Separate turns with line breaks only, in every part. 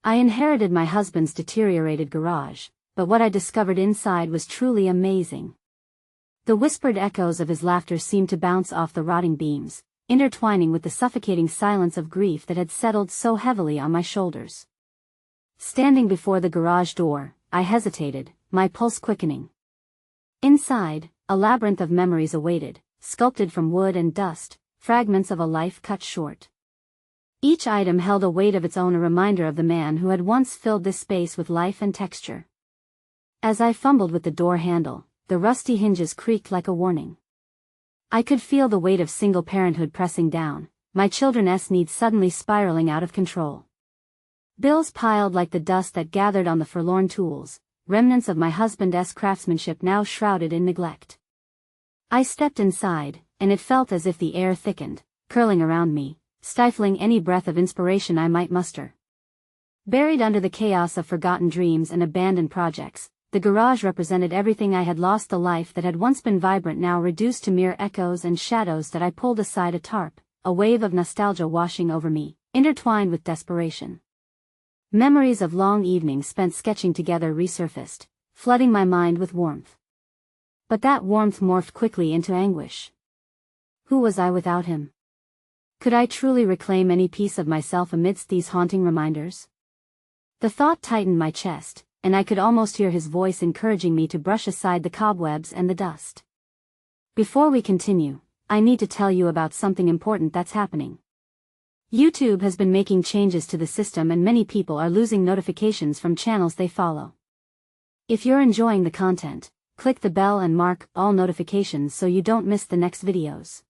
I inherited my husband's deteriorated garage, but what I discovered inside was truly amazing. The whispered echoes of his laughter seemed to bounce off the rotting beams, intertwining with the suffocating silence of grief that had settled so heavily on my shoulders. Standing before the garage door, I hesitated, my pulse quickening. Inside, a labyrinth of memories awaited, sculpted from wood and dust, fragments of a life cut short. Each item held a weight of its own, a reminder of the man who had once filled this space with life and texture. As I fumbled with the door handle, the rusty hinges creaked like a warning. I could feel the weight of single parenthood pressing down, my children's needs suddenly spiraling out of control. Bills piled like the dust that gathered on the forlorn tools, remnants of my husband's craftsmanship now shrouded in neglect. I stepped inside, and it felt as if the air thickened, curling around me, stifling any breath of inspiration I might muster. Buried under the chaos of forgotten dreams and abandoned projects, the garage represented everything I had lost, the life that had once been vibrant now reduced to mere echoes and shadows that I pulled aside a tarp, a wave of nostalgia washing over me, intertwined with desperation. Memories of long evenings spent sketching together resurfaced, flooding my mind with warmth. But that warmth morphed quickly into anguish. Who was I without him? Could I truly reclaim any piece of myself amidst these haunting reminders? The thought tightened my chest, and I could almost hear his voice encouraging me to brush aside the cobwebs and the dust. Before we continue, I need to tell you about something important that's happening. YouTube has been making changes to the system and many people are losing notifications from channels they follow. If you're enjoying the content, click the bell and mark all notifications so you don't miss the next videos.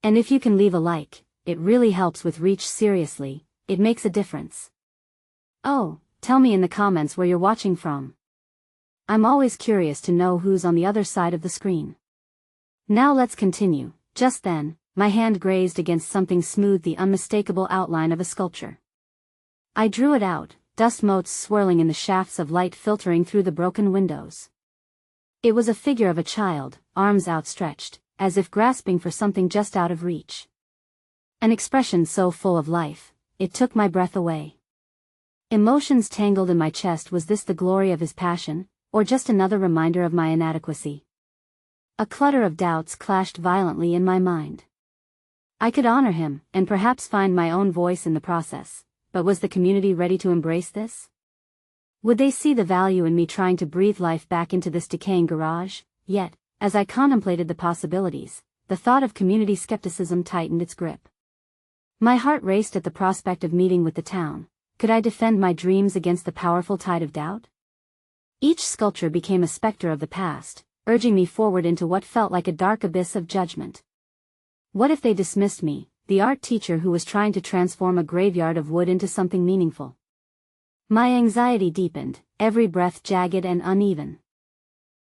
And if you can leave a like, it really helps with reach. Seriously, it makes a difference. Oh, tell me in the comments where you're watching from. I'm always curious to know who's on the other side of the screen. Now let's continue. Just then, my hand grazed against something smooth, the unmistakable outline of a sculpture. I drew it out, dust motes swirling in the shafts of light filtering through the broken windows. It was a figure of a child, arms outstretched, as if grasping for something just out of reach. An expression so full of life, it took my breath away. Emotions tangled in my chest. Was this the glory of his passion, or just another reminder of my inadequacy? A clutter of doubts clashed violently in my mind. I could honor him, and perhaps find my own voice in the process, but was the community ready to embrace this? Would they see the value in me trying to breathe life back into this decaying garage? Yet, as I contemplated the possibilities, the thought of community skepticism tightened its grip. My heart raced at the prospect of meeting with the town. Could I defend my dreams against the powerful tide of doubt? Each sculpture became a specter of the past, urging me forward into what felt like a dark abyss of judgment. What if they dismissed me, the art teacher who was trying to transform a graveyard of wood into something meaningful? My anxiety deepened, every breath jagged and uneven.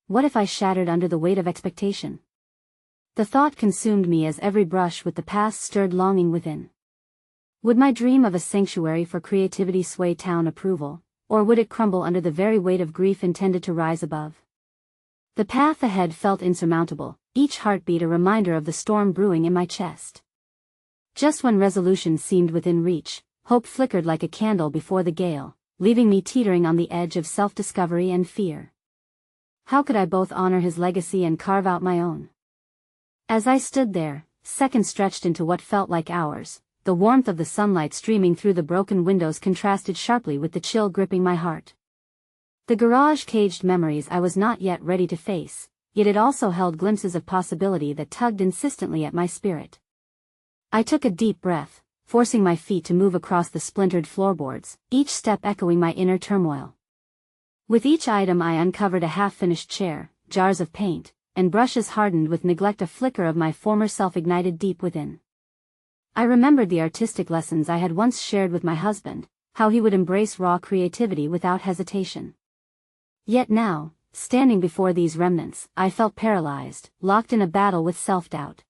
What if I shattered under the weight of expectation? The thought consumed me as every brush with the past stirred longing within. Would my dream of a sanctuary for creativity sway town approval, or would it crumble under the very weight of grief intended to rise above? The path ahead felt insurmountable, each heartbeat a reminder of the storm brewing in my chest. Just when resolution seemed within reach, hope flickered like a candle before the gale, leaving me teetering on the edge of self-discovery and fear. How could I both honor his legacy and carve out my own? As I stood there, seconds stretched into what felt like hours, the warmth of the sunlight streaming through the broken windows contrasted sharply with the chill gripping my heart. The garage caged memories I was not yet ready to face, yet it also held glimpses of possibility that tugged insistently at my spirit. I took a deep breath, forcing my feet to move across the splintered floorboards, each step echoing my inner turmoil. With each item I uncovered a half-finished chair, jars of paint, and brushes hardened with neglect. A flicker of my former self ignited deep within. I remembered the artistic lessons I had once shared with my husband, how he would embrace raw creativity without hesitation. Yet now, standing before these remnants, I felt paralyzed, locked in a battle with self-doubt.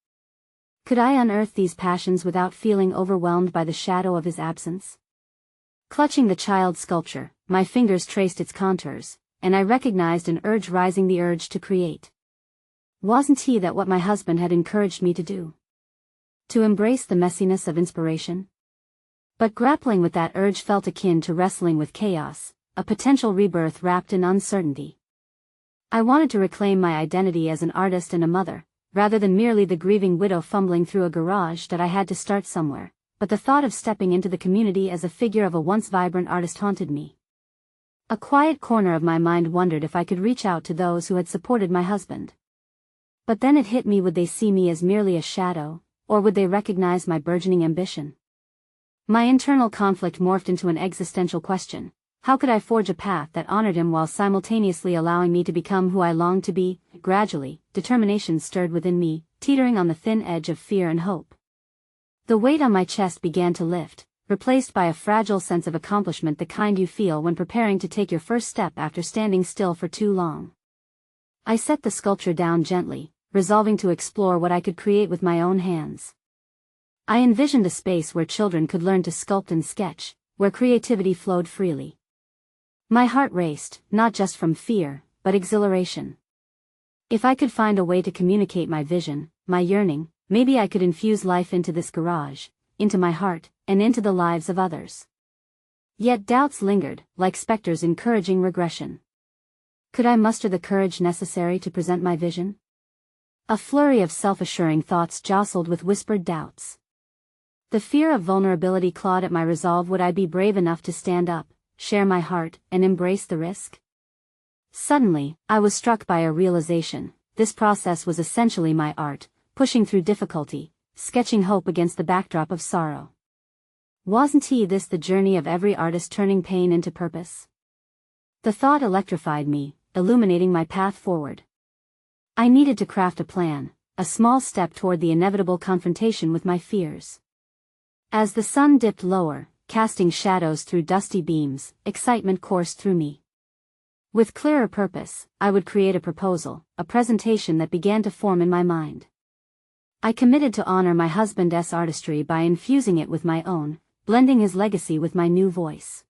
Could I unearth these passions without feeling overwhelmed by the shadow of his absence? Clutching the child sculpture, my fingers traced its contours, and I recognized an urge rising, the urge to create. Wasn't he that what my husband had encouraged me to do? To embrace the messiness of inspiration? But grappling with that urge felt akin to wrestling with chaos, a potential rebirth wrapped in uncertainty. I wanted to reclaim my identity as an artist and a mother, rather than merely the grieving widow fumbling through a garage that I had to start somewhere, but the thought of stepping into the community as a figure of a once vibrant artist haunted me. A quiet corner of my mind wondered if I could reach out to those who had supported my husband. But then it hit me: would they see me as merely a shadow, or would they recognize my burgeoning ambition? My internal conflict morphed into an existential question. How could I forge a path that honored him while simultaneously allowing me to become who I longed to be? Gradually, determination stirred within me, teetering on the thin edge of fear and hope. The weight on my chest began to lift, replaced by a fragile sense of accomplishment, the kind you feel when preparing to take your first step after standing still for too long. I set the sculpture down gently, resolving to explore what I could create with my own hands. I envisioned a space where children could learn to sculpt and sketch, where creativity flowed freely. My heart raced, not just from fear, but exhilaration. If I could find a way to communicate my vision, my yearning, maybe I could infuse life into this garage, into my heart, and into the lives of others. Yet doubts lingered, like specters encouraging regression. Could I muster the courage necessary to present my vision? A flurry of self-assuring thoughts jostled with whispered doubts. The fear of vulnerability clawed at my resolve. Would I be brave enough to stand up, share my heart, and embrace the risk? Suddenly, I was struck by a realization. This process was essentially my art, pushing through difficulty, sketching hope against the backdrop of sorrow. Wasn't this the journey of every artist, turning pain into purpose? The thought electrified me, illuminating my path forward. I needed to craft a plan, a small step toward the inevitable confrontation with my fears. As the sun dipped lower, casting shadows through dusty beams, excitement coursed through me. With clearer purpose, I would create a proposal, a presentation that began to form in my mind. I committed to honor my husband's artistry by infusing it with my own, blending his legacy with my new voice.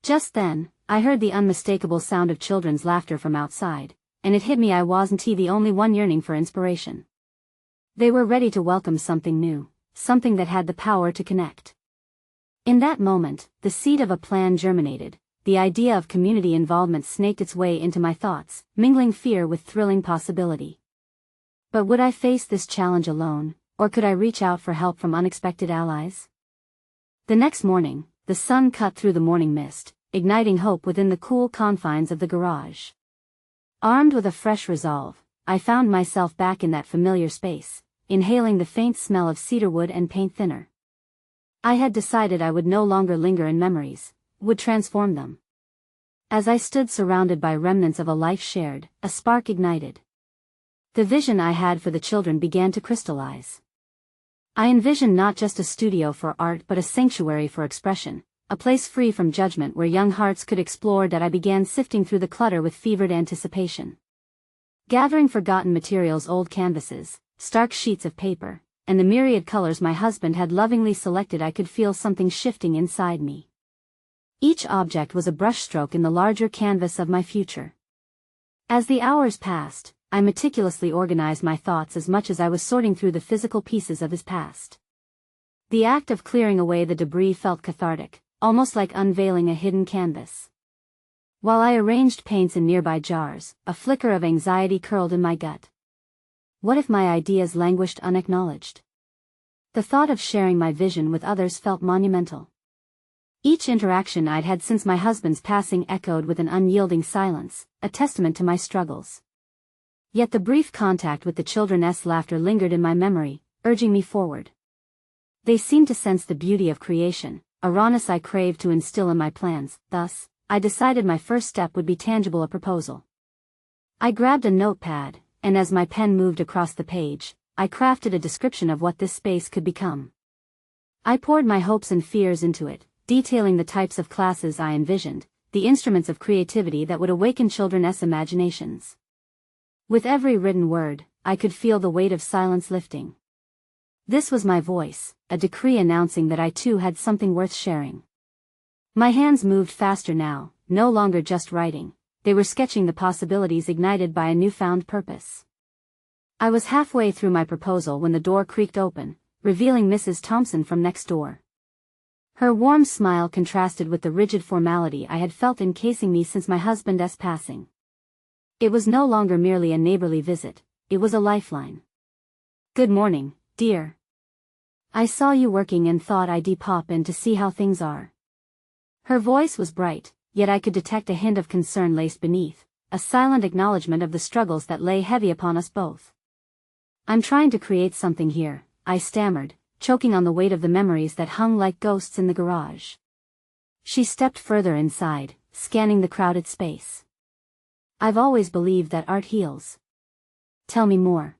Just then, I heard the unmistakable sound of children's laughter from outside, and it hit me: I wasn't the only one yearning for inspiration. They were ready to welcome something new, something that had the power to connect. In that moment, the seed of a plan germinated. The idea of community involvement snaked its way into my thoughts, mingling fear with thrilling possibility. But would I face this challenge alone, or could I reach out for help from unexpected allies? The next morning, the sun cut through the morning mist, igniting hope within the cool confines of the garage. Armed with a fresh resolve, I found myself back in that familiar space, inhaling the faint smell of cedarwood and paint thinner. I had decided I would no longer linger in memories, would transform them. As I stood surrounded by remnants of a life shared, a spark ignited. The vision I had for the children began to crystallize. I envisioned not just a studio for art but a sanctuary for expression, a place free from judgment where young hearts could explore. That I began sifting through the clutter with fevered anticipation. Gathering forgotten materials, old canvases, stark sheets of paper, and the myriad colors my husband had lovingly selected, I could feel something shifting inside me. Each object was a brushstroke in the larger canvas of my future. As the hours passed, I meticulously organized my thoughts as much as I was sorting through the physical pieces of his past. The act of clearing away the debris felt cathartic, almost like unveiling a hidden canvas. While I arranged paints in nearby jars, a flicker of anxiety curled in my gut. What if my ideas languished unacknowledged? The thought of sharing my vision with others felt monumental. Each interaction I'd had since my husband's passing echoed with an unyielding silence, a testament to my struggles. Yet the brief contact with the children's laughter lingered in my memory, urging me forward. They seemed to sense the beauty of creation, a rawness I craved to instill in my plans. Thus, I decided my first step would be tangible: a proposal. I grabbed a notepad, and as my pen moved across the page, I crafted a description of what this space could become. I poured my hopes and fears into it, detailing the types of classes I envisioned, the instruments of creativity that would awaken children's imaginations. With every written word, I could feel the weight of silence lifting. This was my voice, a decree announcing that I too had something worth sharing. My hands moved faster now, no longer just writing. They were sketching the possibilities ignited by a newfound purpose. I was halfway through my proposal when the door creaked open, revealing Mrs. Thompson from next door. Her warm smile contrasted with the rigid formality I had felt encasing me since my husband's passing. It was no longer merely a neighborly visit, it was a lifeline. "Good morning, dear. I saw you working and thought I'd pop in to see how things are." Her voice was bright, yet I could detect a hint of concern laced beneath, a silent acknowledgement of the struggles that lay heavy upon us both. "I'm trying to create something here," I stammered, choking on the weight of the memories that hung like ghosts in the garage. She stepped further inside, scanning the crowded space. "I've always believed that art heals. Tell me more."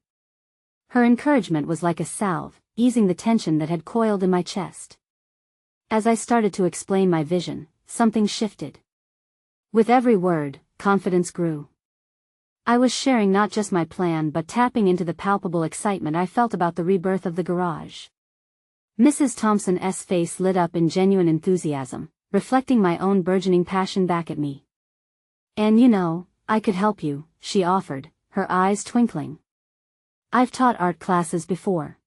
Her encouragement was like a salve, easing the tension that had coiled in my chest. As I started to explain my vision, something shifted. With every word, confidence grew. I was sharing not just my plan but tapping into the palpable excitement I felt about the rebirth of the garage. Mrs. Thompson's face lit up in genuine enthusiasm, reflecting my own burgeoning passion back at me. "And you know, I could help you," she offered, her eyes twinkling. "I've taught art classes before.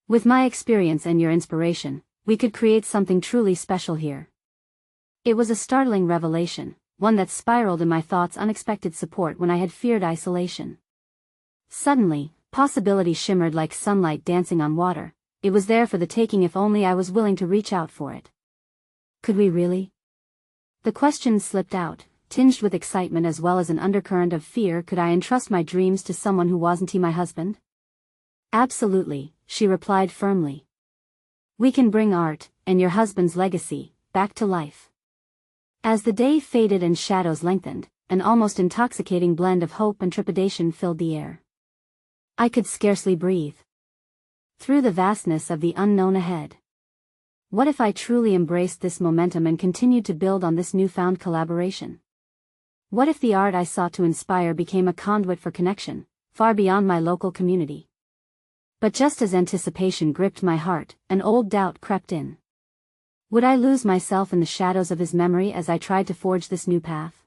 With my experience and your inspiration, we could create something truly special here." It was a startling revelation, one that spiraled in my thoughts unexpected support when I had feared isolation. Suddenly, possibility shimmered like sunlight dancing on water. It was there for the taking if only I was willing to reach out for it. Could we really? The question slipped out, tinged with excitement as well as an undercurrent of fear. Could I entrust my dreams to someone who wasn't my husband? "Absolutely," she replied firmly. "We can bring art, and your husband's legacy, back to life." As the day faded and shadows lengthened, an almost intoxicating blend of hope and trepidation filled the air. I could scarcely breathe. Through the vastness of the unknown ahead. What if I truly embraced this momentum and continued to build on this newfound collaboration? What if the art I sought to inspire became a conduit for connection, far beyond my local community? But just as anticipation gripped my heart, an old doubt crept in. Would I lose myself in the shadows of his memory as I tried to forge this new path?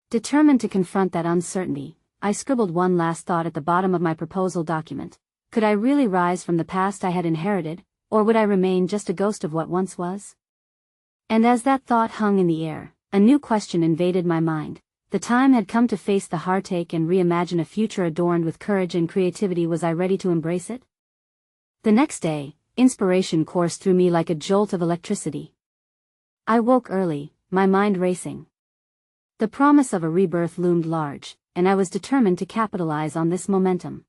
Determined to confront that uncertainty, I scribbled one last thought at the bottom of my proposal document. Could I really rise from the past I had inherited, or would I remain just a ghost of what once was? And as that thought hung in the air, a new question invaded my mind. The time had come to face the heartache and reimagine a future adorned with courage and creativity. Was I ready to embrace it? The next day, inspiration coursed through me like a jolt of electricity. I woke early, my mind racing. The promise of a rebirth loomed large, and I was determined to capitalize on this momentum.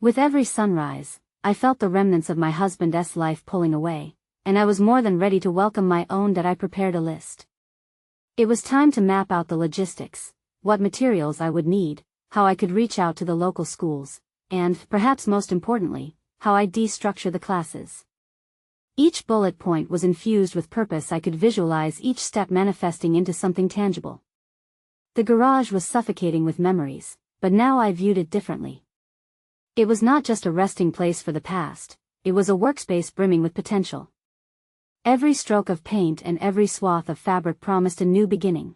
With every sunrise, I felt the remnants of my husband's life pulling away, and I was more than ready to welcome my own. That I prepared a list. It was time to map out the logistics, what materials I would need, how I could reach out to the local schools, and, perhaps most importantly, how I'd destructure the classes. Each bullet point was infused with purpose. I could visualize each step manifesting into something tangible. The garage was suffocating with memories, but now I viewed it differently. It was not just a resting place for the past, it was a workspace brimming with potential. Every stroke of paint and every swath of fabric promised a new beginning.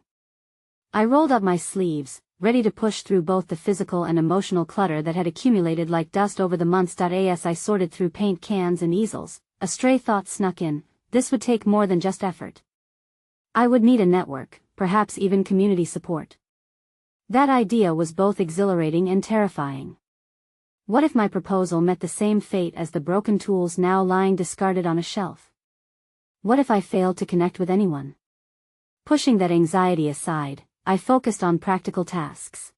I rolled up my sleeves, ready to push through both the physical and emotional clutter that had accumulated like dust over the months. As I sorted through paint cans and easels, a stray thought snuck in. This would take more than just effort. I would need a network, perhaps even community support. That idea was both exhilarating and terrifying. What if my proposal met the same fate as the broken tools now lying discarded on a shelf? What if I failed to connect with anyone? Pushing that anxiety aside, I focused on practical tasks.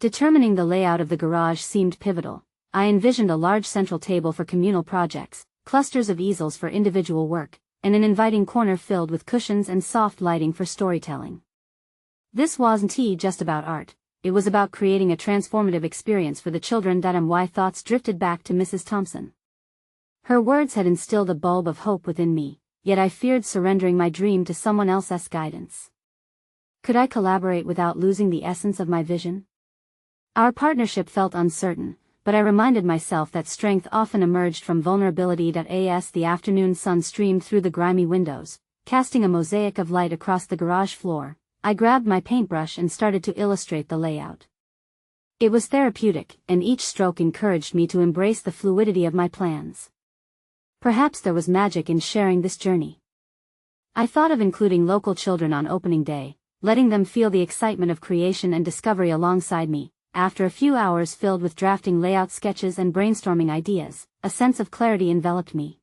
Determining the layout of the garage seemed pivotal. I envisioned a large central table for communal projects, clusters of easels for individual work, and an inviting corner filled with cushions and soft lighting for storytelling. This wasn't just about art. It was about creating a transformative experience for the children. My thoughts drifted back to Mrs. Thompson. Her words had instilled a bulb of hope within me, yet I feared surrendering my dream to someone else's guidance. Could I collaborate without losing the essence of my vision? Our partnership felt uncertain, but I reminded myself that strength often emerged from vulnerability. As the afternoon sun streamed through the grimy windows, casting a mosaic of light across the garage floor, I grabbed my paintbrush and started to illustrate the layout. It was therapeutic, and each stroke encouraged me to embrace the fluidity of my plans. Perhaps there was magic in sharing this journey. I thought of including local children on opening day, letting them feel the excitement of creation and discovery alongside me. After a few hours filled with drafting layout sketches and brainstorming ideas, a sense of clarity enveloped me.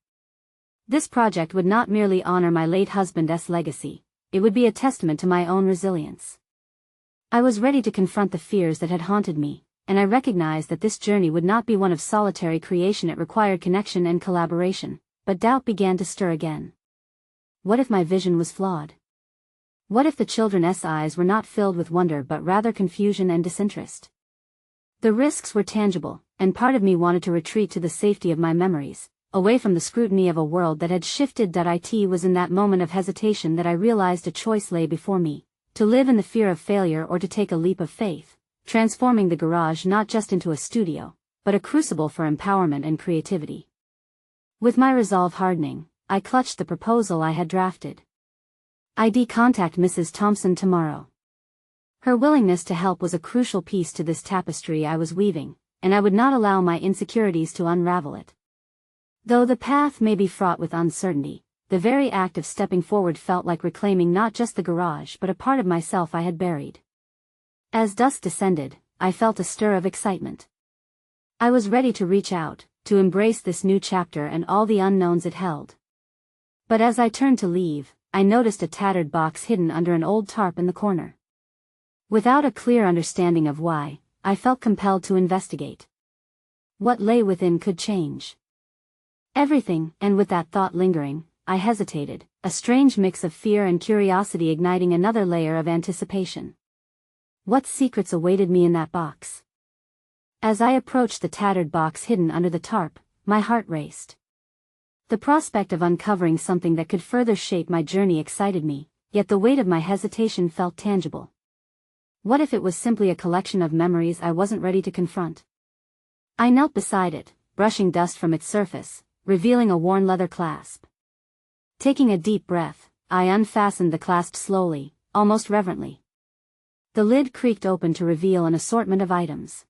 This project would not merely honor my late husband's legacy, it would be a testament to my own resilience. I was ready to confront the fears that had haunted me, and I recognized that this journey would not be one of solitary creation. It required connection and collaboration, but doubt began to stir again. What if my vision was flawed? What if the children's eyes were not filled with wonder but rather confusion and disinterest? The risks were tangible, and part of me wanted to retreat to the safety of my memories, away from the scrutiny of a world that had shifted. It was in that moment of hesitation that I realized a choice lay before me, to live in the fear of failure or to take a leap of faith, transforming the garage not just into a studio, but a crucible for empowerment and creativity. With my resolve hardening, I clutched the proposal I had drafted. I'd contact Mrs. Thompson tomorrow. Her willingness to help was a crucial piece to this tapestry I was weaving, and I would not allow my insecurities to unravel it. Though the path may be fraught with uncertainty, the very act of stepping forward felt like reclaiming not just the garage but a part of myself I had buried. As dusk descended, I felt a stir of excitement. I was ready to reach out, to embrace this new chapter and all the unknowns it held. But as I turned to leave, I noticed a tattered box hidden under an old tarp in the corner. Without a clear understanding of why, I felt compelled to investigate. What lay within could change everything, and with that thought lingering, I hesitated, a strange mix of fear and curiosity igniting another layer of anticipation. What secrets awaited me in that box? As I approached the tattered box hidden under the tarp, my heart raced. The prospect of uncovering something that could further shape my journey excited me, yet the weight of my hesitation felt tangible. What if it was simply a collection of memories I wasn't ready to confront? I knelt beside it, brushing dust from its surface, revealing a worn leather clasp. Taking a deep breath, I unfastened the clasp slowly, almost reverently. The lid creaked open to reveal an assortment of items.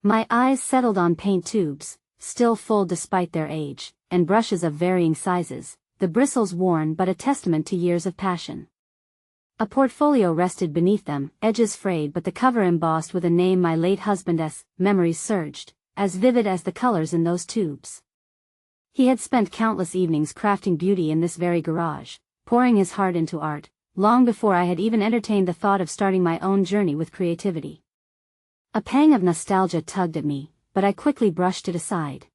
My eyes settled on paint tubes, still full despite their age, and brushes of varying sizes, the bristles worn but a testament to years of passion. A portfolio rested beneath them, edges frayed but the cover embossed with a name my late husband's. Memories surged, as vivid as the colors in those tubes. He had spent countless evenings crafting beauty in this very garage, pouring his heart into art, long before I had even entertained the thought of starting my own journey with creativity. A pang of nostalgia tugged at me, but I quickly brushed it aside.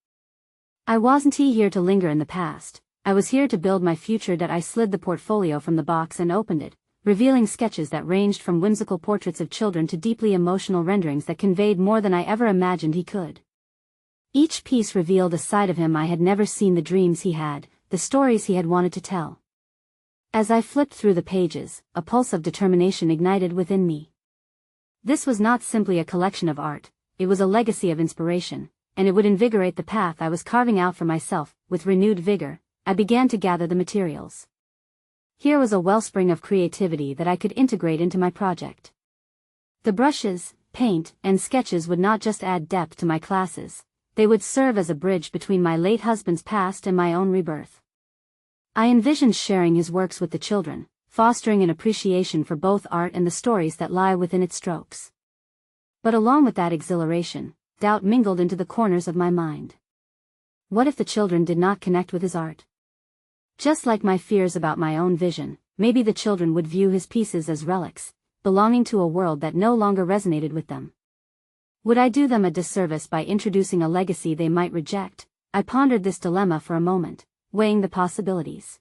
I wasn't here to linger in the past, I was here to build my future. I slid the portfolio from the box and opened it, revealing sketches that ranged from whimsical portraits of children to deeply emotional renderings that conveyed more than I ever imagined he could. Each piece revealed a side of him I had never seen, the dreams he had, the stories he had wanted to tell. As I flipped through the pages, a pulse of determination ignited within me. This was not simply a collection of art, it was a legacy of inspiration, and it would invigorate the path I was carving out for myself. With renewed vigor, I began to gather the materials. Here was a wellspring of creativity that I could integrate into my project. The brushes, paint, and sketches would not just add depth to my classes, they would serve as a bridge between my late husband's past and my own rebirth. I envisioned sharing his works with the children, fostering an appreciation for both art and the stories that lie within its strokes. But along with that exhilaration, doubt mingled into the corners of my mind. What if the children did not connect with his art? Just like my fears about my own vision, maybe the children would view his pieces as relics, belonging to a world that no longer resonated with them. Would I do them a disservice by introducing a legacy they might reject? I pondered this dilemma for a moment, weighing the possibilities.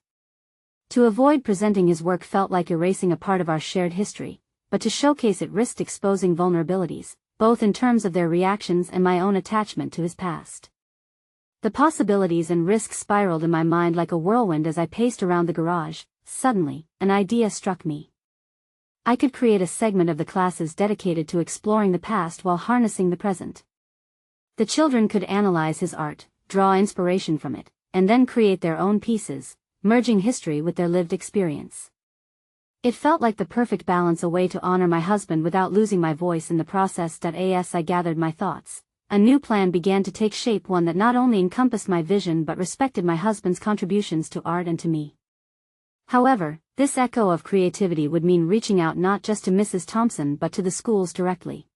To avoid presenting his work felt like erasing a part of our shared history, but to showcase it risked exposing vulnerabilities, both in terms of their reactions and my own attachment to his past. The possibilities and risks spiraled in my mind like a whirlwind as I paced around the garage. Suddenly, an idea struck me. I could create a segment of the classes dedicated to exploring the past while harnessing the present. The children could analyze his art, draw inspiration from it, and then create their own pieces, merging history with their lived experience. It felt like the perfect balance, a way to honor my husband without losing my voice in the process. As I gathered my thoughts, a new plan began to take shape, one that not only encompassed my vision but respected my husband's contributions to art and to me. However, this echo of creativity would mean reaching out not just to Mrs. Thompson but to the schools directly.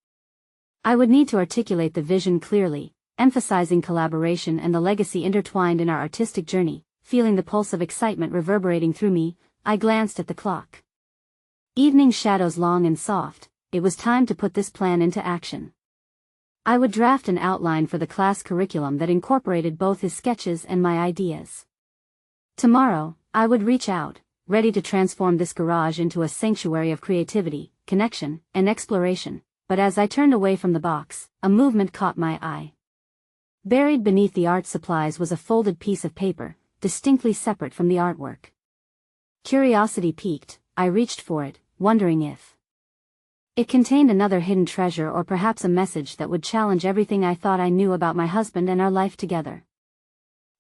I would need to articulate the vision clearly, emphasizing collaboration and the legacy intertwined in our artistic journey. Feeling the pulse of excitement reverberating through me, I glanced at the clock. Evening shadows long and soft, it was time to put this plan into action. I would draft an outline for the class curriculum that incorporated both his sketches and my ideas. Tomorrow, I would reach out, ready to transform this garage into a sanctuary of creativity, connection, and exploration. But as I turned away from the box, a movement caught my eye. Buried beneath the art supplies was a folded piece of paper, distinctly separate from the artwork. Curiosity piqued, I reached for it, wondering if it contained another hidden treasure or perhaps a message that would challenge everything I thought I knew about my husband and our life together.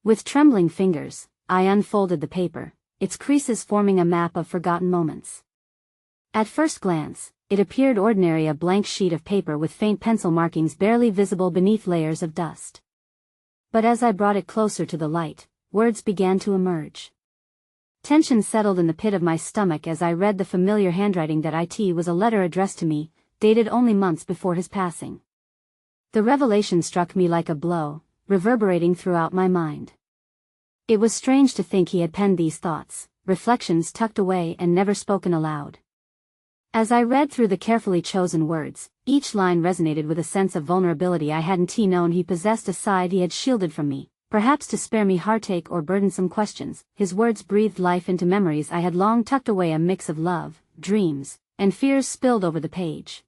With trembling fingers, I unfolded the paper, its creases forming a map of forgotten moments. At first glance, it appeared ordinary, a blank sheet of paper with faint pencil markings barely visible beneath layers of dust. But as I brought it closer to the light, words began to emerge. Tension settled in the pit of my stomach as I read the familiar handwriting that it was a letter addressed to me, dated only months before his passing. The revelation struck me like a blow, reverberating throughout my mind. It was strange to think he had penned these thoughts, reflections tucked away and never spoken aloud. As I read through the carefully chosen words, each line resonated with a sense of vulnerability I hadn't known he possessed, a side he had shielded from me, perhaps to spare me heartache or burdensome questions. His words breathed life into memories I had long tucked away, a mix of love, dreams, and fears spilled over the page.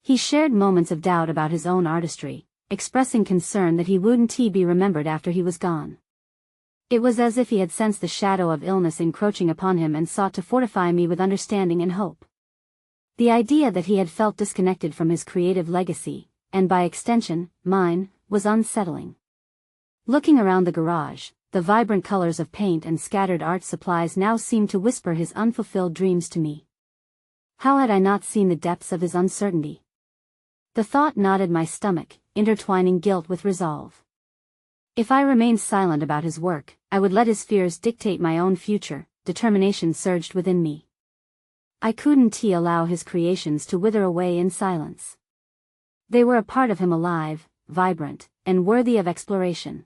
He shared moments of doubt about his own artistry, expressing concern that he wouldn't be remembered after he was gone. It was as if he had sensed the shadow of illness encroaching upon him and sought to fortify me with understanding and hope. The idea that he had felt disconnected from his creative legacy, and by extension, mine, was unsettling. Looking around the garage, the vibrant colors of paint and scattered art supplies now seemed to whisper his unfulfilled dreams to me. How had I not seen the depths of his uncertainty? The thought knotted my stomach, intertwining guilt with resolve. If I remained silent about his work, I would let his fears dictate my own future. Determination surged within me. I couldn't allow his creations to wither away in silence. They were a part of him, alive, vibrant, and worthy of exploration.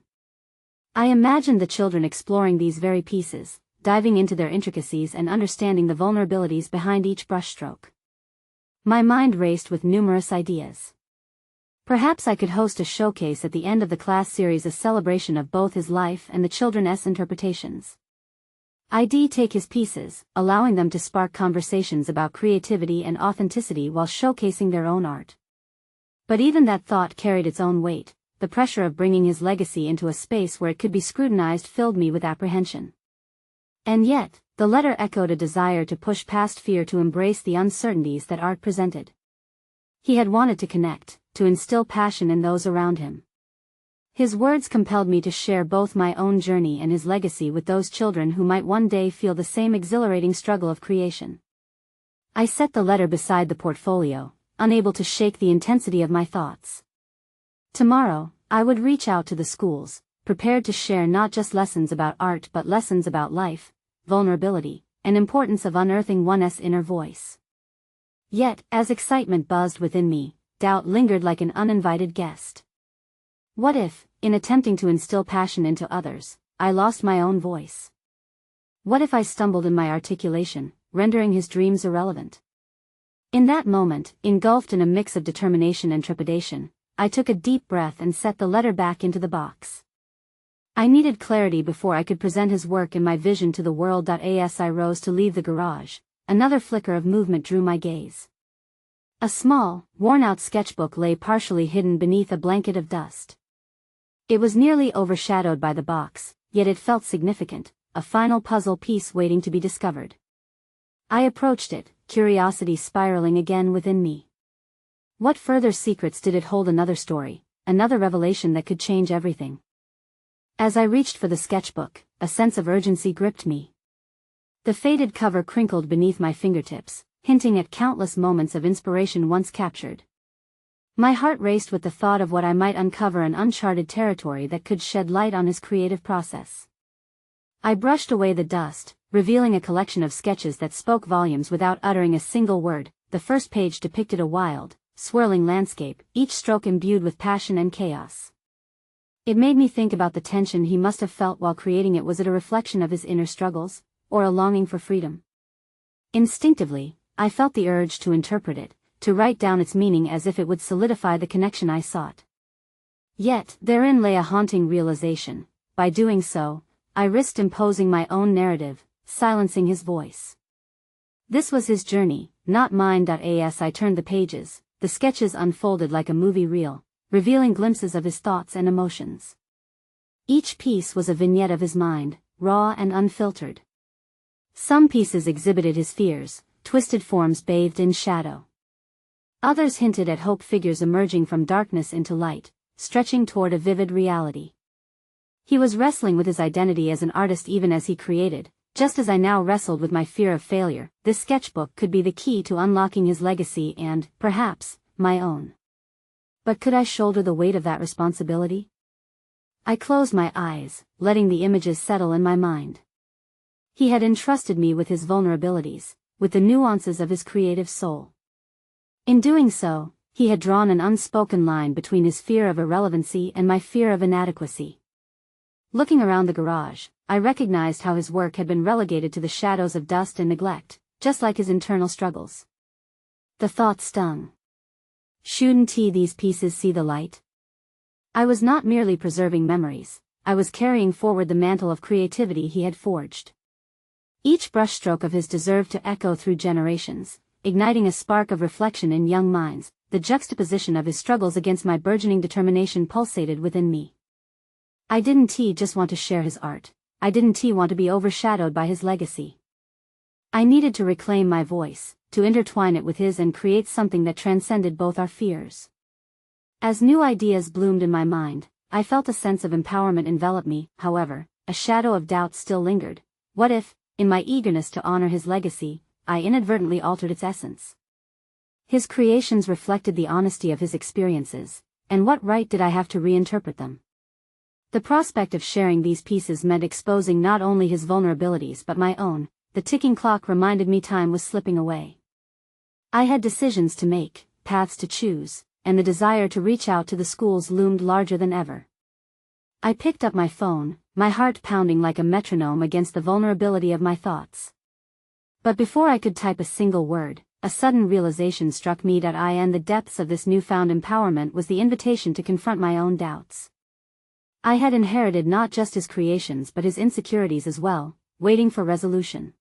I imagined the children exploring these very pieces, diving into their intricacies and understanding the vulnerabilities behind each brushstroke. My mind raced with numerous ideas. Perhaps I could host a showcase at the end of the class series, a celebration of both his life and the children's interpretations. I'd take his pieces, allowing them to spark conversations about creativity and authenticity while showcasing their own art. But even that thought carried its own weight. The pressure of bringing his legacy into a space where it could be scrutinized filled me with apprehension. And yet, the letter echoed a desire to push past fear, to embrace the uncertainties that art presented. He had wanted to connect, to instill passion in those around him. His words compelled me to share both my own journey and his legacy with those children who might one day feel the same exhilarating struggle of creation. I set the letter beside the portfolio, unable to shake the intensity of my thoughts. Tomorrow, I would reach out to the schools, prepared to share not just lessons about art but lessons about life, vulnerability, and importance of unearthing one's inner voice. Yet, as excitement buzzed within me, doubt lingered like an uninvited guest. What if, in attempting to instill passion into others, I lost my own voice? What if I stumbled in my articulation, rendering his dreams irrelevant? In that moment, engulfed in a mix of determination and trepidation, I took a deep breath and set the letter back into the box. I needed clarity before I could present his work and my vision to the world. As I rose to leave the garage, another flicker of movement drew my gaze. A small, worn-out sketchbook lay partially hidden beneath a blanket of dust. It was nearly overshadowed by the box, yet it felt significant, a final puzzle piece waiting to be discovered. I approached it, curiosity spiraling again within me. What further secrets did it hold? Another story, another revelation that could change everything. As I reached for the sketchbook, a sense of urgency gripped me. The faded cover crinkled beneath my fingertips, hinting at countless moments of inspiration once captured. My heart raced with the thought of what I might uncover, an uncharted territory that could shed light on his creative process. I brushed away the dust, revealing a collection of sketches that spoke volumes without uttering a single word. The first page depicted a wild, swirling landscape, each stroke imbued with passion and chaos. It made me think about the tension he must have felt while creating it. Was it a reflection of his inner struggles, or a longing for freedom? Instinctively, I felt the urge to interpret it, to write down its meaning as if it would solidify the connection I sought. Yet, therein lay a haunting realization. By doing so, I risked imposing my own narrative, silencing his voice. This was his journey, not mine. As I turned the pages, the sketches unfolded like a movie reel, revealing glimpses of his thoughts and emotions. Each piece was a vignette of his mind, raw and unfiltered. Some pieces exhibited his fears, twisted forms bathed in shadow. Others hinted at hope, figures emerging from darkness into light, stretching toward a vivid reality. He was wrestling with his identity as an artist even as he created, just as I now wrestled with my fear of failure. This sketchbook could be the key to unlocking his legacy and, perhaps, my own. But could I shoulder the weight of that responsibility? I closed my eyes, letting the images settle in my mind. He had entrusted me with his vulnerabilities, with the nuances of his creative soul. In doing so, he had drawn an unspoken line between his fear of irrelevancy and my fear of inadequacy. Looking around the garage, I recognized how his work had been relegated to the shadows of dust and neglect, just like his internal struggles. The thought stung. Shouldn't these pieces see the light? I was not merely preserving memories, I was carrying forward the mantle of creativity he had forged. Each brushstroke of his deserved to echo through generations, igniting a spark of reflection in young minds. The juxtaposition of his struggles against my burgeoning determination pulsated within me. I didn't just want to share his art, I didn't want to be overshadowed by his legacy. I needed to reclaim my voice, to intertwine it with his and create something that transcended both our fears. As new ideas bloomed in my mind, I felt a sense of empowerment envelop me. However, a shadow of doubt still lingered. What if, in my eagerness to honor his legacy, I inadvertently altered its essence? His creations reflected the honesty of his experiences, and what right did I have to reinterpret them? The prospect of sharing these pieces meant exposing not only his vulnerabilities but my own. The ticking clock reminded me time was slipping away. I had decisions to make, paths to choose, and the desire to reach out to the schools loomed larger than ever. I picked up my phone, my heart pounding like a metronome against the vulnerability of my thoughts. But before I could type a single word, a sudden realization struck me. In the depths of this newfound empowerment was the invitation to confront my own doubts. I had inherited not just his creations but his insecurities as well, waiting for resolution.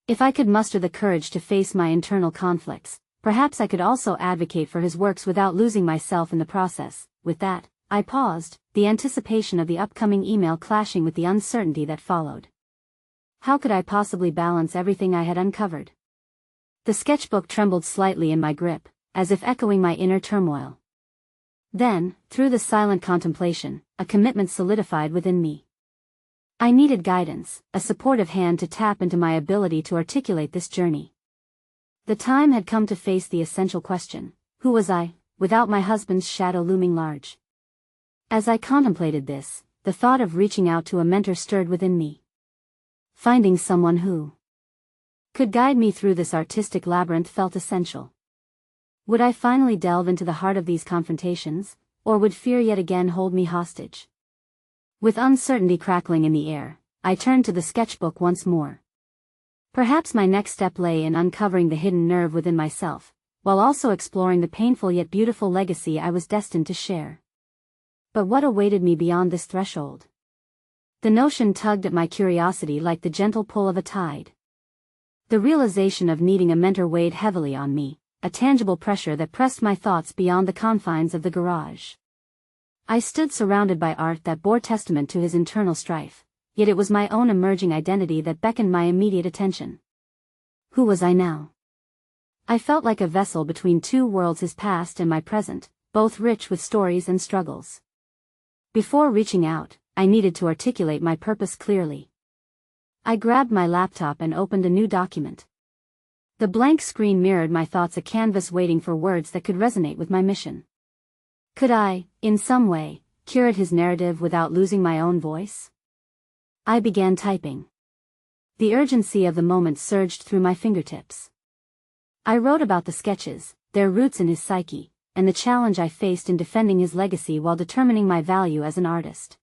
If I could muster the courage to face my internal conflicts, perhaps I could also advocate for his works without losing myself in the process. With that, I paused, the anticipation of the upcoming email clashing with the uncertainty that followed. How could I possibly balance everything I had uncovered? The sketchbook trembled slightly in my grip, as if echoing my inner turmoil. Then, through the silent contemplation, a commitment solidified within me. I needed guidance, a supportive hand to tap into my ability to articulate this journey. The time had come to face the essential question: who was I, without my husband's shadow looming large? As I contemplated this, the thought of reaching out to a mentor stirred within me. Finding someone who could guide me through this artistic labyrinth felt essential. Would I finally delve into the heart of these confrontations, or would fear yet again hold me hostage? With uncertainty crackling in the air, I turned to the sketchbook once more. Perhaps my next step lay in uncovering the hidden nerve within myself, while also exploring the painful yet beautiful legacy I was destined to share. But what awaited me beyond this threshold? The notion tugged at my curiosity like the gentle pull of a tide. The realization of needing a mentor weighed heavily on me, a tangible pressure that pressed my thoughts beyond the confines of the garage. I stood surrounded by art that bore testament to his internal strife, yet it was my own emerging identity that beckoned my immediate attention. Who was I now? I felt like a vessel between two worlds, his past and my present, both rich with stories and struggles. Before reaching out, I needed to articulate my purpose clearly. I grabbed my laptop and opened a new document. The blank screen mirrored my thoughts, a canvas waiting for words that could resonate with my mission. Could I, in some way, curate his narrative without losing my own voice? I began typing. The urgency of the moment surged through my fingertips. I wrote about the sketches, their roots in his psyche, and the challenge I faced in defending his legacy while determining my value as an artist.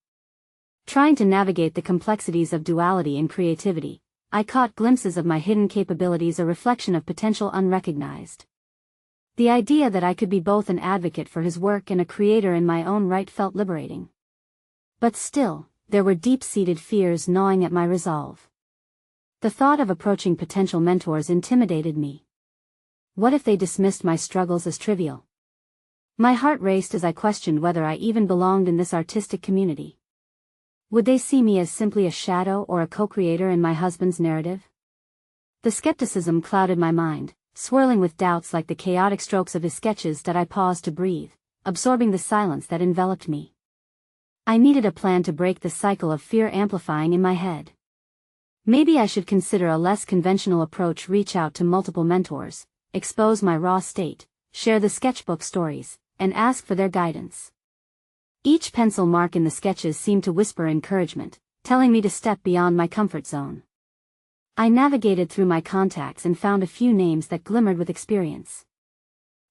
Trying to navigate the complexities of duality and creativity, I caught glimpses of my hidden capabilities, a reflection of potential unrecognized. The idea that I could be both an advocate for his work and a creator in my own right felt liberating. But still, there were deep-seated fears gnawing at my resolve. The thought of approaching potential mentors intimidated me. What if they dismissed my struggles as trivial? My heart raced as I questioned whether I even belonged in this artistic community. Would they see me as simply a shadow or a co-creator in my husband's narrative? The skepticism clouded my mind, swirling with doubts like the chaotic strokes of his sketches that I paused to breathe, absorbing the silence that enveloped me. I needed a plan to break the cycle of fear amplifying in my head. Maybe I should consider a less conventional approach, reach out to multiple mentors, expose my raw state, share the sketchbook stories, and ask for their guidance. Each pencil mark in the sketches seemed to whisper encouragement, telling me to step beyond my comfort zone. I navigated through my contacts and found a few names that glimmered with experience.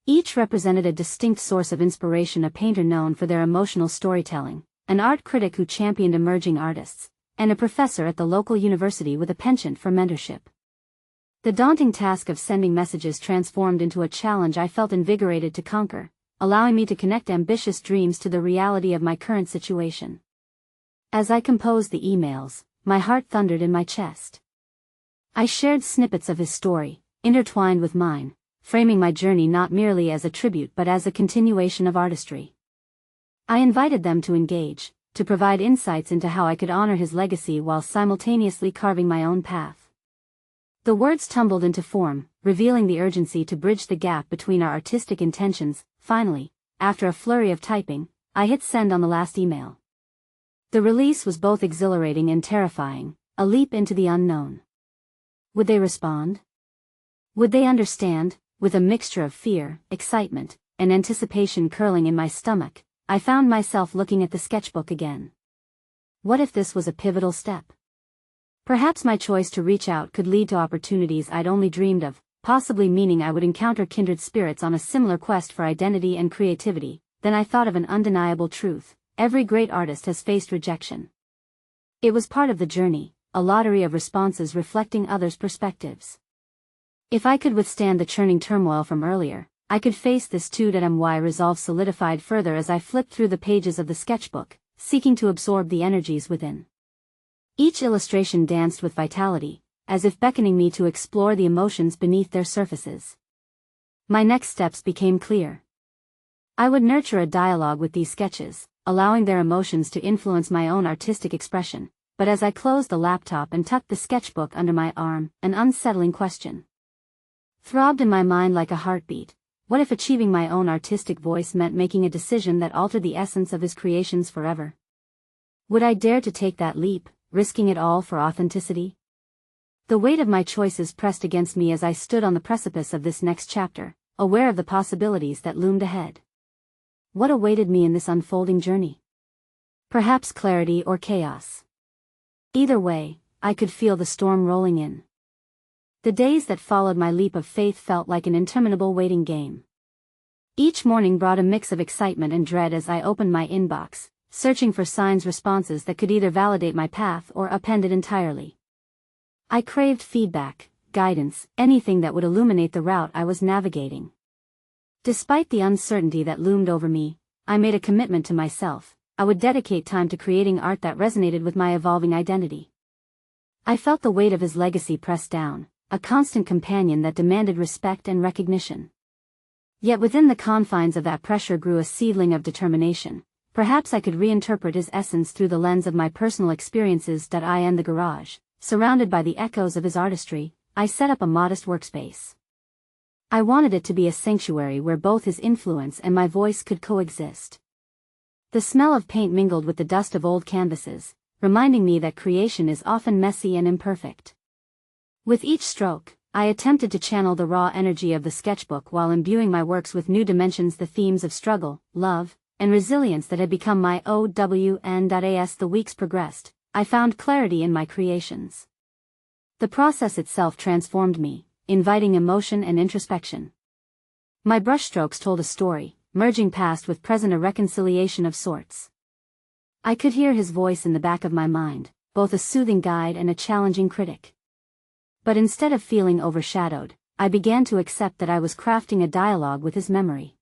Each represented a distinct source of inspiration: a painter known for their emotional storytelling, an art critic who championed emerging artists, and a professor at the local university with a penchant for mentorship. The daunting task of sending messages transformed into a challenge I felt invigorated to conquer, allowing me to connect ambitious dreams to the reality of my current situation. As I composed the emails, my heart thundered in my chest. I shared snippets of his story, intertwined with mine, framing my journey not merely as a tribute but as a continuation of artistry. I invited them to engage, to provide insights into how I could honor his legacy while simultaneously carving my own path. The words tumbled into form, revealing the urgency to bridge the gap between our artistic intentions. Finally, after a flurry of typing, I hit send on the last email. The release was both exhilarating and terrifying, a leap into the unknown. Would they respond? Would they understand? With a mixture of fear, excitement, and anticipation curling in my stomach, I found myself looking at the sketchbook again. What if this was a pivotal step? Perhaps my choice to reach out could lead to opportunities I'd only dreamed of, possibly meaning I would encounter kindred spirits on a similar quest for identity and creativity. Then I thought of an undeniable truth: every great artist has faced rejection. It was part of the journey, a lottery of responses reflecting others' perspectives. If I could withstand the churning turmoil from earlier, I could face this too. My resolve solidified further as I flipped through the pages of the sketchbook, seeking to absorb the energies within. Each illustration danced with vitality, as if beckoning me to explore the emotions beneath their surfaces. My next steps became clear. I would nurture a dialogue with these sketches, allowing their emotions to influence my own artistic expression. But as I closed the laptop and tucked the sketchbook under my arm, an unsettling question throbbed in my mind like a heartbeat. What if achieving my own artistic voice meant making a decision that altered the essence of his creations forever? Would I dare to take that leap, risking it all for authenticity? The weight of my choices pressed against me as I stood on the precipice of this next chapter, aware of the possibilities that loomed ahead. What awaited me in this unfolding journey? Perhaps clarity or chaos. Either way, I could feel the storm rolling in. The days that followed my leap of faith felt like an interminable waiting game. Each morning brought a mix of excitement and dread as I opened my inbox, searching for signs, responses that could either validate my path or upend it entirely. I craved feedback, guidance, anything that would illuminate the route I was navigating. Despite the uncertainty that loomed over me, I made a commitment to myself. I would dedicate time to creating art that resonated with my evolving identity. I felt the weight of his legacy press down, a constant companion that demanded respect and recognition. Yet within the confines of that pressure grew a seedling of determination. Perhaps I could reinterpret his essence through the lens of my personal experiences. I in the garage, surrounded by the echoes of his artistry, I set up a modest workspace. I wanted it to be a sanctuary where both his influence and my voice could coexist. The smell of paint mingled with the dust of old canvases, reminding me that creation is often messy and imperfect. With each stroke, I attempted to channel the raw energy of the sketchbook while imbuing my works with new dimensions, the themes of struggle, love, and resilience that had become my OWN. As the weeks progressed, I found clarity in my creations. The process itself transformed me, inviting emotion and introspection. My brushstrokes told a story, merging past with present, a reconciliation of sorts. I could hear his voice in the back of my mind, both a soothing guide and a challenging critic. But instead of feeling overshadowed, I began to accept that I was crafting a dialogue with his memory.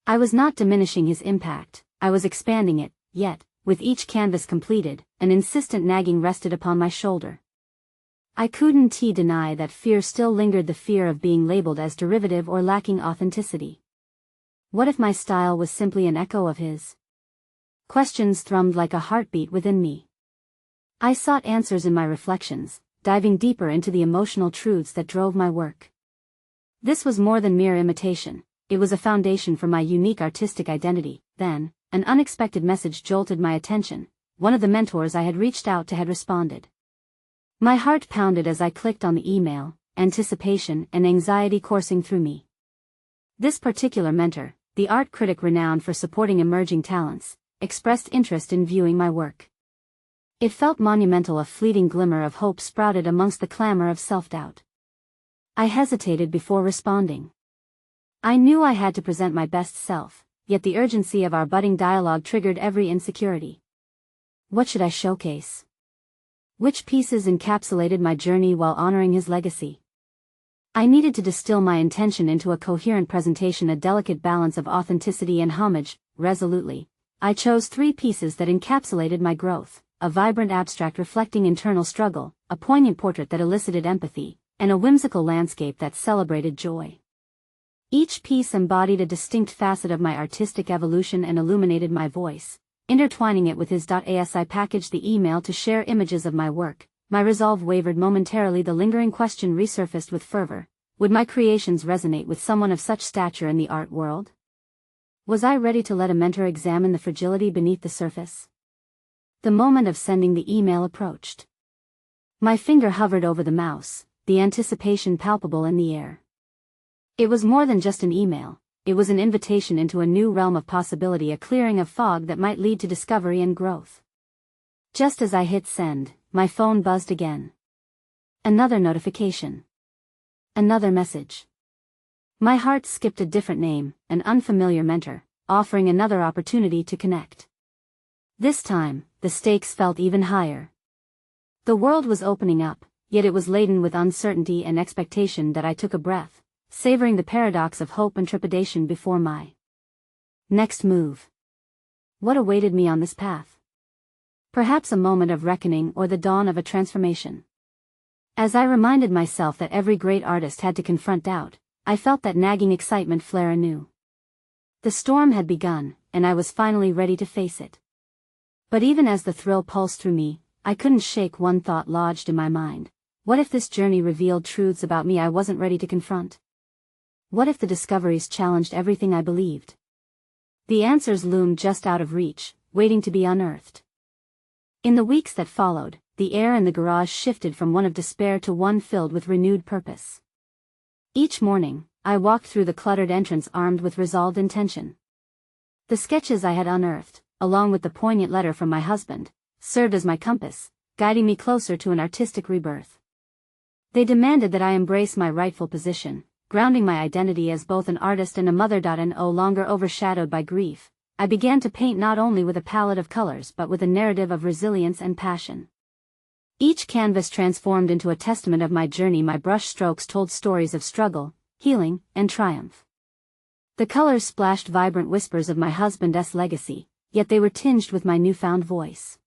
I was not diminishing his impact, I was expanding it, yet, with each canvas completed, an insistent nagging rested upon my shoulder. I couldn't deny that fear still lingered, the fear of being labeled as derivative or lacking authenticity. What if my style was simply an echo of his? Questions thrummed like a heartbeat within me. I sought answers in my reflections, diving deeper into the emotional truths that drove my work. This was more than mere imitation, it was a foundation for my unique artistic identity. Then, an unexpected message jolted my attention. One of the mentors I had reached out to had responded. My heart pounded as I clicked on the email, anticipation and anxiety coursing through me. This particular mentor, the art critic renowned for supporting emerging talents, expressed interest in viewing my work. It felt monumental, a fleeting glimmer of hope sprouted amongst the clamor of self-doubt. I hesitated before responding. I knew I had to present my best self, yet the urgency of our budding dialogue triggered every insecurity. What should I showcase? Which pieces encapsulated my journey while honoring his legacy? I needed to distill my intention into a coherent presentation, a delicate balance of authenticity and homage. Resolutely, I chose 3 pieces that encapsulated my growth: a vibrant abstract reflecting internal struggle, a poignant portrait that elicited empathy, and a whimsical landscape that celebrated joy. Each piece embodied a distinct facet of my artistic evolution and illuminated my voice, intertwining it with his. As I packaged the email to share images of my work, my resolve wavered momentarily. The lingering question resurfaced with fervor: would my creations resonate with someone of such stature in the art world? Was I ready to let a mentor examine the fragility beneath the surface? The moment of sending the email approached. My finger hovered over the mouse, the anticipation palpable in the air. It was more than just an email, it was an invitation into a new realm of possibility, a clearing of fog that might lead to discovery and growth. Just as I hit send, my phone buzzed again. Another notification. Another message. My heart skipped. A different name, an unfamiliar mentor, offering another opportunity to connect. This time, the stakes felt even higher. The world was opening up, yet it was laden with uncertainty and expectation. I took a breath, savoring the paradox of hope and trepidation before my next move. What awaited me on this path? Perhaps a moment of reckoning or the dawn of a transformation. As I reminded myself that every great artist had to confront doubt, I felt that nagging excitement flare anew. The storm had begun, and I was finally ready to face it. But even as the thrill pulsed through me, I couldn't shake one thought lodged in my mind. What if this journey revealed truths about me I wasn't ready to confront? What if the discoveries challenged everything I believed? The answers loomed just out of reach, waiting to be unearthed. In the weeks that followed, the air in the garage shifted from one of despair to one filled with renewed purpose. Each morning, I walked through the cluttered entrance armed with resolved intention. The sketches I had unearthed, along with the poignant letter from my husband, served as my compass, guiding me closer to an artistic rebirth. They demanded that I embrace my rightful position, grounding my identity as both an artist and a mother. And no longer overshadowed by grief, I began to paint not only with a palette of colors but with a narrative of resilience and passion. Each canvas transformed into a testament of my journey. My brush strokes told stories of struggle, healing, and triumph. The colors splashed vibrant whispers of my husband's legacy, yet they were tinged with my newfound voice.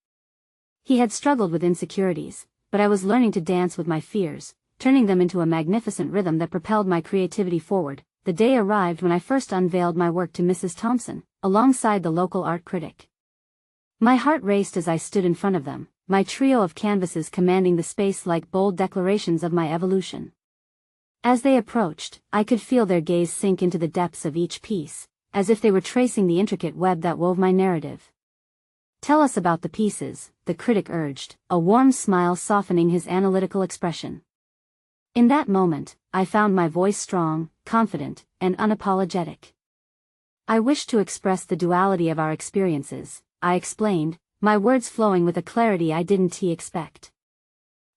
He had struggled with insecurities, but I was learning to dance with my fears, turning them into a magnificent rhythm that propelled my creativity forward. The day arrived when I first unveiled my work to Mrs. Thompson, alongside the local art critic. My heart raced as I stood in front of them, my trio of canvases commanding the space like bold declarations of my evolution. As they approached, I could feel their gaze sink into the depths of each piece, as if they were tracing the intricate web that wove my narrative. "Tell us about the pieces," the critic urged, a warm smile softening his analytical expression. In that moment, I found my voice strong, confident, and unapologetic. I wished to express the duality of our experiences, I explained, my words flowing with a clarity I didn't expect.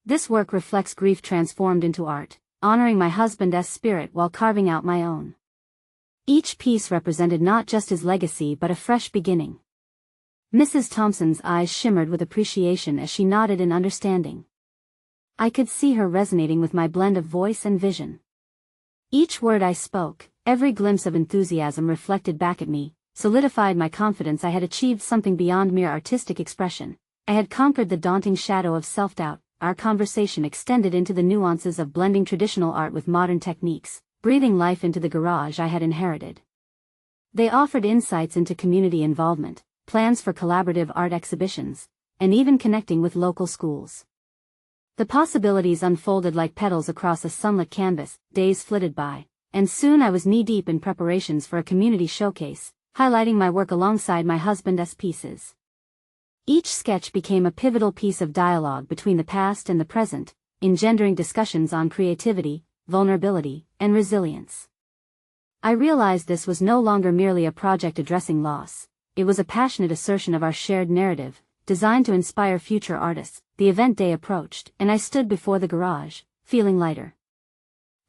This work reflects grief transformed into art, honoring my husband's spirit while carving out my own. Each piece represented not just his legacy but a fresh beginning. Mrs. Thompson's eyes shimmered with appreciation as she nodded in understanding. I could see her resonating with my blend of voice and vision. Each word I spoke, every glimpse of enthusiasm reflected back at me, solidified my confidence I had achieved something beyond mere artistic expression. I had conquered the daunting shadow of self-doubt. Our conversation extended into the nuances of blending traditional art with modern techniques, breathing life into the garage I had inherited. They offered insights into community involvement, plans for collaborative art exhibitions, and even connecting with local schools. The possibilities unfolded like petals across a sunlit canvas. Days flitted by, and soon I was knee-deep in preparations for a community showcase, highlighting my work alongside my husband's pieces. Each sketch became a pivotal piece of dialogue between the past and the present, engendering discussions on creativity, vulnerability, and resilience. I realized this was no longer merely a project addressing loss, it was a passionate assertion of our shared narrative, designed to inspire future artists. The event day approached, and I stood before the garage, feeling lighter.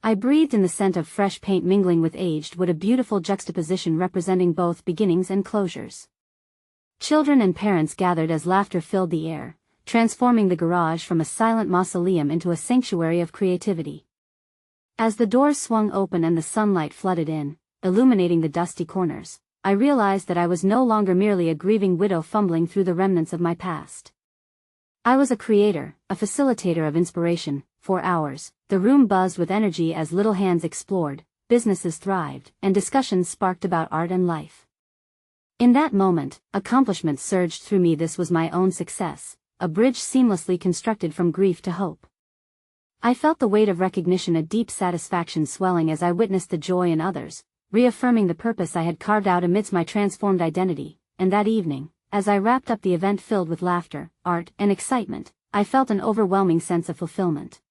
I breathed in the scent of fresh paint mingling with aged wood, a beautiful juxtaposition representing both beginnings and closures. Children and parents gathered as laughter filled the air, transforming the garage from a silent mausoleum into a sanctuary of creativity. As the doors swung open and the sunlight flooded in, illuminating the dusty corners, I realized that I was no longer merely a grieving widow fumbling through the remnants of my past. I was a creator, a facilitator of inspiration. For hours, the room buzzed with energy as little hands explored, businesses thrived, and discussions sparked about art and life. In that moment, accomplishment surged through me. This was my own success, a bridge seamlessly constructed from grief to hope. I felt the weight of recognition, a deep satisfaction swelling as I witnessed the joy in others, reaffirming the purpose I had carved out amidst my transformed identity. And that evening, as I wrapped up the event filled with laughter, art, and excitement, I felt an overwhelming sense of fulfillment.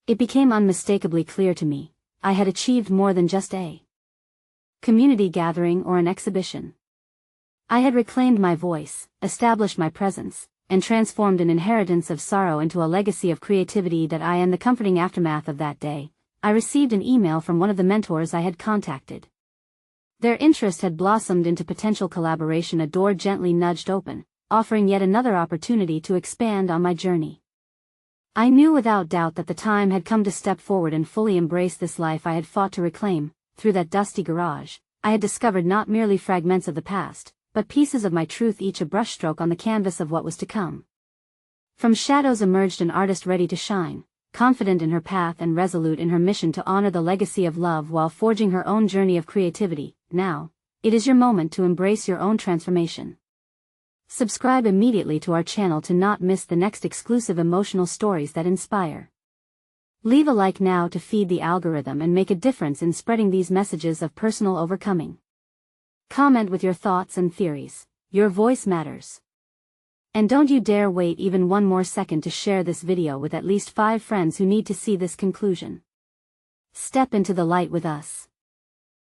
It became unmistakably clear to me, I had achieved more than just a community gathering or an exhibition. I had reclaimed my voice, established my presence, and transformed an inheritance of sorrow into a legacy of creativity. In the comforting aftermath of that day, I received an email from one of the mentors I had contacted. Their interest had blossomed into potential collaboration, a door gently nudged open, offering yet another opportunity to expand on my journey. I knew without doubt that the time had come to step forward and fully embrace this life I had fought to reclaim. Through that dusty garage, I had discovered not merely fragments of the past, but pieces of my truth, each a brushstroke on the canvas of what was to come. From shadows emerged an artist ready to shine, confident in her path and resolute in her mission to honor the legacy of love while forging her own journey of creativity. Now, it is your moment to embrace your own transformation. Subscribe immediately to our channel to not miss the next exclusive emotional stories that inspire. Leave a like now to feed the algorithm and make a difference in spreading these messages of personal overcoming. Comment with your thoughts and theories. Your voice matters. And don't you dare wait even one more second to share this video with at least 5 friends who need to see this conclusion. Step into the light with us.